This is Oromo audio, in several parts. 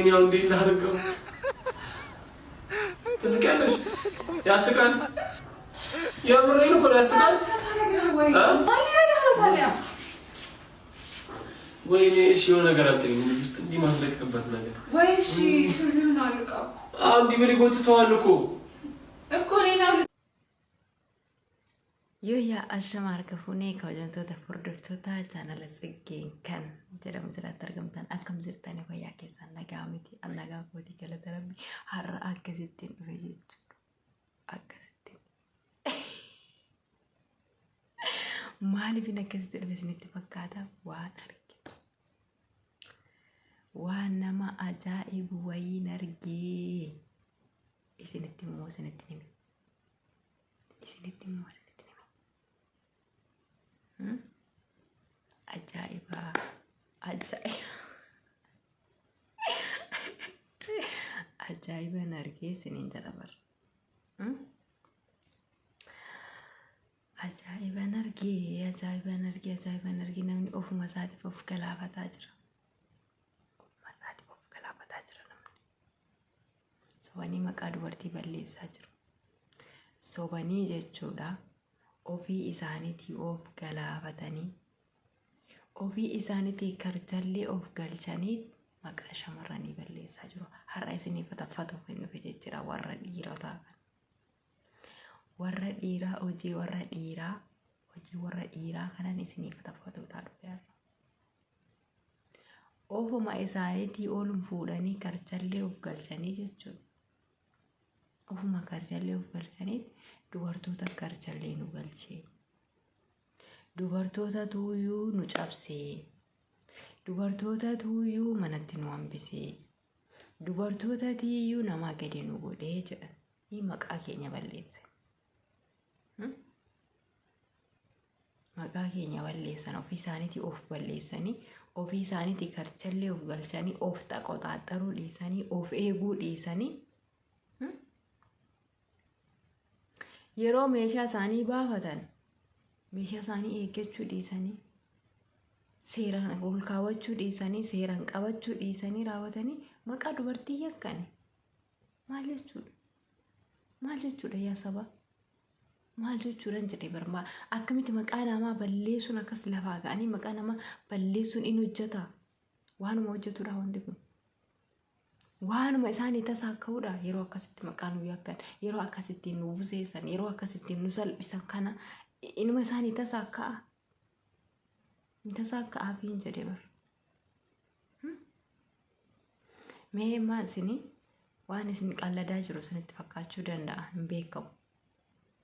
ያው እንዴ ላድርገው ትስቀያለሽ? ያስቃል። የምሬን እኮ ያስቃል። ወይኔ እሺ የሆነ ነገር አትልኝ ውስጥ እንዲህ ማስለቅበት ነገር ወይ እሺ ሱሪውን አልቀው እንዲህ ብለህ ጎትተዋል እኮ እኔና Yoo ashamarka funee kabajamtoota hordoftoota chaanala Tsiggeen kan jedhamu jalatti argamtan akkam jirtanii fayyaa keessan nagaa miti nagaa kootii galata rabbi har'a akkasittiin dhufe jechuudha. Akkasittiin maaliifin akkasitti dhufe isinitti fakkaata waan arge waan nama ajaa'ibu wayiin argee isinitti immoo isinitti hime isinitti immoo ajaiba ajaiba nargee sinin jalabar ajaiba nargee namni ofuma isaatiif of galaafataa jira namni sobanii maqaa dubartii balleessaa jiru sobanii jechuudha. Ofii isaaniitii of galaafatanii ofii isaaniitii karjallee of galchanii maqaa shamarranii balleessaa jiru. Har'a isinii fataffatu hin dhufe jechuudha warra dhiirotaa kan. Warra dhiiraa hojii warra dhiiraa kanan isinii fataffatuudhaa dhufe. Ofuma isaaniitii ooluun fuudhanii karjallee of galchanii jechuudha. Ofuma karjallee of galchanii dubartoota karjallee nu galchee dubartoota tuuyyuu nu cabsee dubartoota tuuyyuu manatti nu hambisee dubartoota tiiyyuu namaa gadi nu godhee jedhan ni maqaa keenya balleessan maqaa keenya balleessan ofii isaaniitii of balleessanii ofii isaaniitii karjallee of galchanii of xaqoxaaxaruu dhiisanii of eeguu dhiisanii yeroo meeshaa isaanii baafatan meeshaa isaanii eeggachuu dhiisanii seeraan ol kaawwachuu dhiisanii seeraan qabachuu dhiisanii raawwatanii maqaa dubartii yakkani maal jechuudha yaa saba maal jechuudhaan jedhee barmaa akkamitti maqaa namaa balleessuun akkas lafaa ga'anii maqaa namaa balleessuun in hojjeta waanuma hojjetudha wanti kun. Waanuma isaanii tasaaka'uudha yeroo akkasitti maqaa nu yakkan yeroo akkasitti nu buseessan yeroo akkasitti nu salphisan kana inuma isaanii tasaaka'aa fi hin jedhe bar mee maal isinii waan isin qalladaa jiru isinitti fakkaachuu danda'a hin beekamu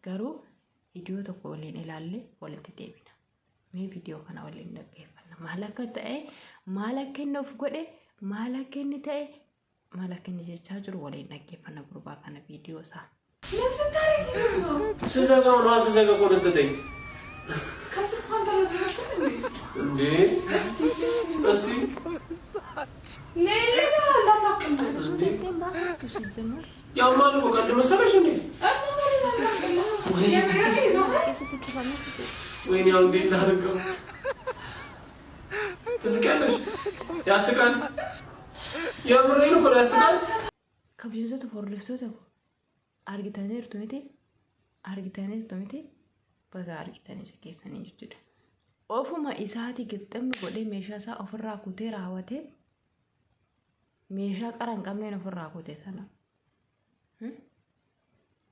garuu viidiyoo tokko waliin ilaalle walitti deebina mee viidiyoo kana waliin dhaggeeffanna maal akka ta'e maal akka inni of godhe maal akka inni ta'e maal akka inni jechaa jiru waliin dhaggeeffanna gurbaa kana viidiyoo isaa. ስዘጋው ነው ስዘጋ ቆንጥጠኝ እንዴ እስቲ ሌላ አላማቅም ያው ማሉ ቀልድ መሰለሽ እንዴ ወይኔ ያው እንዴ ላድርገው ትስቀያለሽ? ያስቃል። የምሬን እኮ ያስቃል። kabajamtoota hordoftoota argitaniirtu miti baga argitanii keessanii jechuudha. Ofuma isaatii gixxamni godhee meeshaa isaa ofirraa kutee raawwatee meeshaa qara hin qabneen ofirraa kutee sana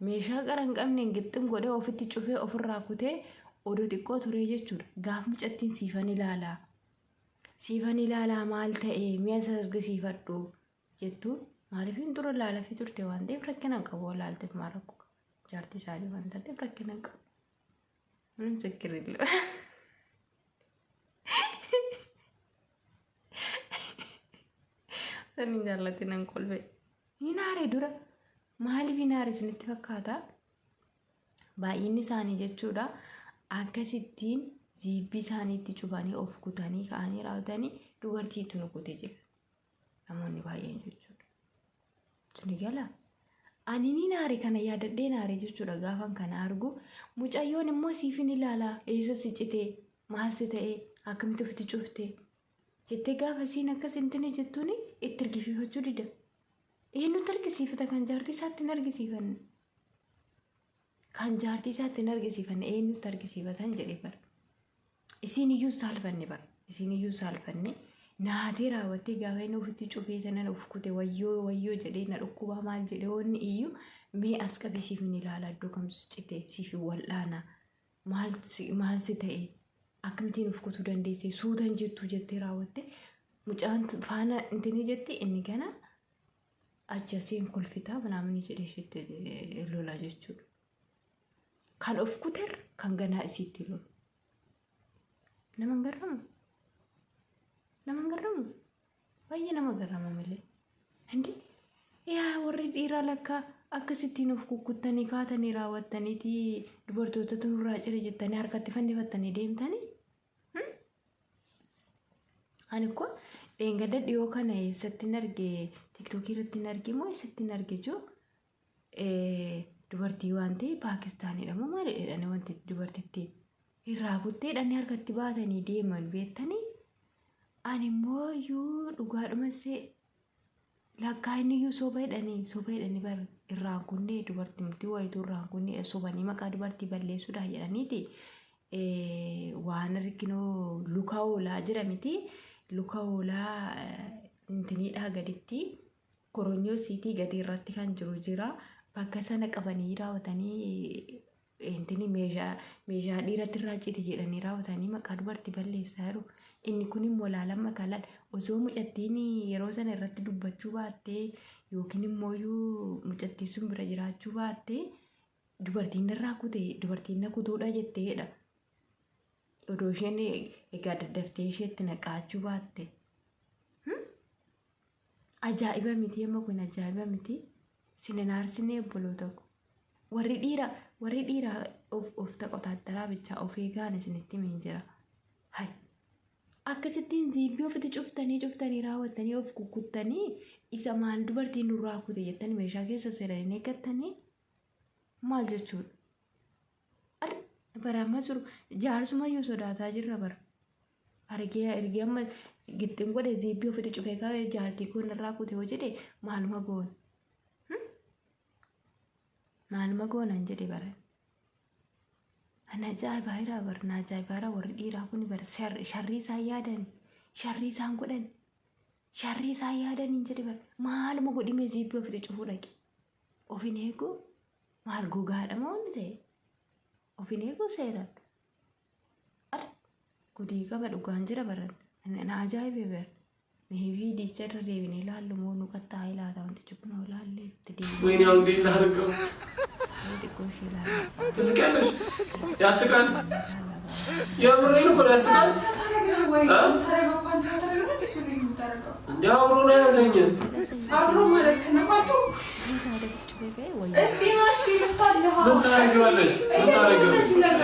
meeshaa qara hin qabneen gixxam godhee ofitti cufee ofirraa kutee oduu xiqqoo turee jechuudha. Gaaf mucattiin siifan ilaalaa maal ta'ee mi'a sargisiifadhu jettuun maaliif hin dura laalafii turte waan ta'eef rakkina hin qabu laalteef maal rakkoo qaba jaartii isaanii waan ta'eef rakkina hin qabu ምንም ችግር የለውም ሰኒን ጃላቲን እንቆልቤ ይናሬ ዱራ maaliif inaare isinitti fakkaata baay'inni isaanii jechuudha akkasittiin ziibbii isaaniitti cufanii of kutanii ka'anii raawwatanii dubartiitu nu kutee jira namoonni baay'een jechuudha sini gala ani ni naare kana yaadadhee naare jechuudha gaafan kana argu mucayyoon immoo siifin ilaalaa eessa si citee maal si ta'ee akkamitti ofitti cuftee jettee gaafa isiin akkas intini jettuun itti argisiifachuu dida. Eenyutti argisiifata kan jaartii isaatti hin argisiifanne. Kan jaartii isaatti hin argisiifanne eenyutti argisiifatan jedhee bara. Isiin iyyuu saalfanne bara. Isiin iyyuu saalfanne naatee raawwattee gaafa inni ofitti cufee tanan of kute wayyoo jedhee na dhukkubaa maal jedhee wanni iyyuu mee as qabisiif hin ilaala iddoo kamtu cite siif wal'aana maal si ta'e akkamittiin of kutuu dandeesse suutan jettuu jettee raawwatte mucaan faana intini jetti inni gana achi asiin kolfitaa manaamni jedhee isheetti lolaa jechuudha. Kan of kuter kan ganaa isiitti lolu. Nama hin garraamu baay'ee nama garraama malee. Hindi yaa warri dhiiraa lakkaa akkasittiin of kukkuttanii kaatanii raawwattaniiti dubartootatu nurraa cire jettanii harkatti fannifattanii deemtanii. Ani ko dheengadda dhiyoo kana eessatti hin arge tiktookii irratti hin arge moo eessatti hin arge joo dubartii waan ta'e Paakistaaniidha moo maalidha wanti dubartittiin irraa kutteedhaan harkatti baatanii deeman beektanii. Ani immoo iyyuu dhugaadhumasee lakkaa inni iyyuu soba hidhanii bar irraan kunnee dubartii murtii wayituu irraan kunnee sobanii maqaa dubartii balleessuudhaan jedhaniiti waan arginoo luka oolaa jira miti. Luka oolaa intiniidhaa gaditti koronyoo siitii gadi irratti kan jiru jira. Bakka sana qabanii raawwatanii intini meeshaa dhiiratti irraa citi jedhanii raawwatanii maqaa dubartii balleessaa jiru. Inni kun immoo laalama kalaan osoo mucattiin yeroo sana irratti dubbachuu baattee yookiin immoo mucattiin sun bira jiraachuu baattee dubartiin irraa kute dubartiin na kutuudha jetteedha. Odoo isheen egaa daddaftee isheetti naqaachuu baatte. Ajaa'iba miti amma kun ajaa'iba miti. Sininaarsinee obboloota ko. Warri dhiiraa of taqotaataraa bichaa of eegaan isinitti min jira. Hai. Akkasittiin ziibbii ofitti cuftanii raawwattanii of kukkuttanii isa maal dubartiin nurraa kute jettanii meeshaa keessa seeranii eeggattanii maal jechuudha? Baramma jiru jaarsumayyuu sodaataa jirra bara. Argee amma gixxin godhe ziibbii ofitti cufee kaa'ee jaartii kun irraa kute hoo jedhe maaluma goona? Maaluma goonan jedhe bara. Ana ajaa'ibaa irraa barna ajaa'ibaa irraa warri dhiiraa kun bara sharrii isaan yaadan sharrii isaan godhan sharrii isaan yaadan hin jedhe bara maaluma godhime ziibbii ofitti cufuu dhaqe. Ofin eeguu maal gogaadha moo inni ta'e? Ofin eeguu seeraan. Gudii qaba dhugaan jira baran. Na ajaa'ibee bara. Meebii diicha irra deebinee ilaallu moo nu qaxxaa ilaata wanti cufnoo ilaallee itti deebiin. Wayne አሁን እንዴት ላድርገው? ትስቂያለሽ? ያስቃል። የምሬን እኮ ያስቃል። እንደ አብሮ ነው ያዘኝ። አብሮ ማለት ከነባቱ እስቲ ማርሽ ልታለህ ምን ታደርጊዋለሽ?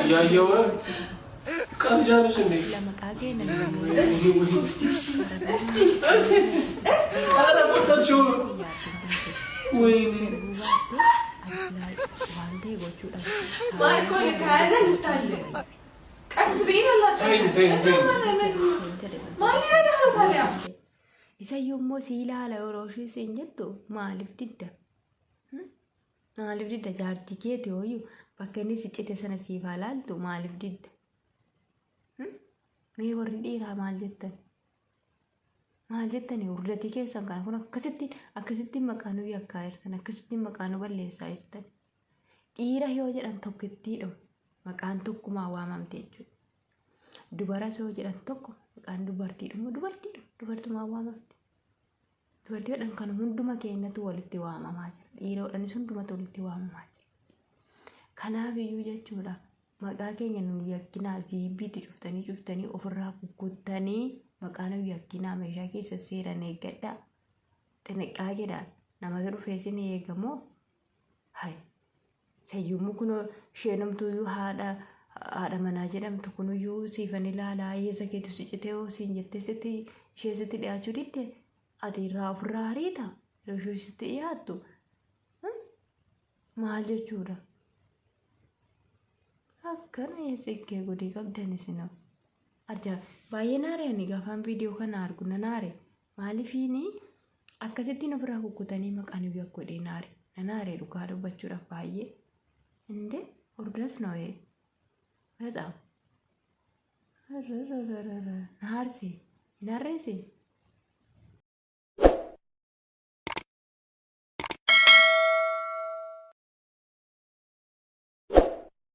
እያየሁ ቀልጃለሽ እንዴ? ኧረ ቦታችሁ ወይኔ ማይኮል ከያዘ ልታለህ ቀስ ብዬ isa yommuu si ilaala yeroo ishee siin jettu maaliif didda? Maaliif didda jaartii keeti hooyyuu bakka inni si cite sana siif ilaaltu maaliif didda? Mee warri dhiiraa maal jettan? Maal jettanii hurdatii keessan kana kun akkasittiin maqaa nu yakkaa jirtan akkasittiin maqaa nu balleessaa jirtan. Dhiira yoo jedhan tokkittiidha maqaan tokkumaa waamamte jechuudha. Dubaras yoo jedhan tokko maqaan dubartiidha dubartumaa waamamte. Dubartiidhaan kan hunduma keenyatu walitti waamamaa jira. Dhiiroodhaanis hundumatu walitti waamamaa jira. Kanaaf iyyuu jechuudha maqaa keenya nu yakkinaa ziibbiitti cuftanii ofirraa kukkuttanii maqaa nu yakkinaa meeshaa keessa seeran eeggadhaa. Xinniqqaa jedhaan namatu dhufee sin eegamoo hai. Sayyummu kun isheenumtuyyuu haadha manaa jedhamtu kunuyyuu siifan ilaalaa eessa keetu si citee hoo siin jettee ishee sitti dhiyaachuu didde ati irraa ofirraa hariita yeroo ishee sitti dhiyaattu maal jechuudha? Akkana eessikkee godii qabdan isinoo baay'ee naaree ani gaafaan viidiyoo kana argu na naare maaliifiini akkasittiin ofirraa kukkutanii maqaan biyya godhee naare dhugaa dubbachuudhaaf baay'ee indee ordas noo'ee በጣም ናርሴ ናሬሴ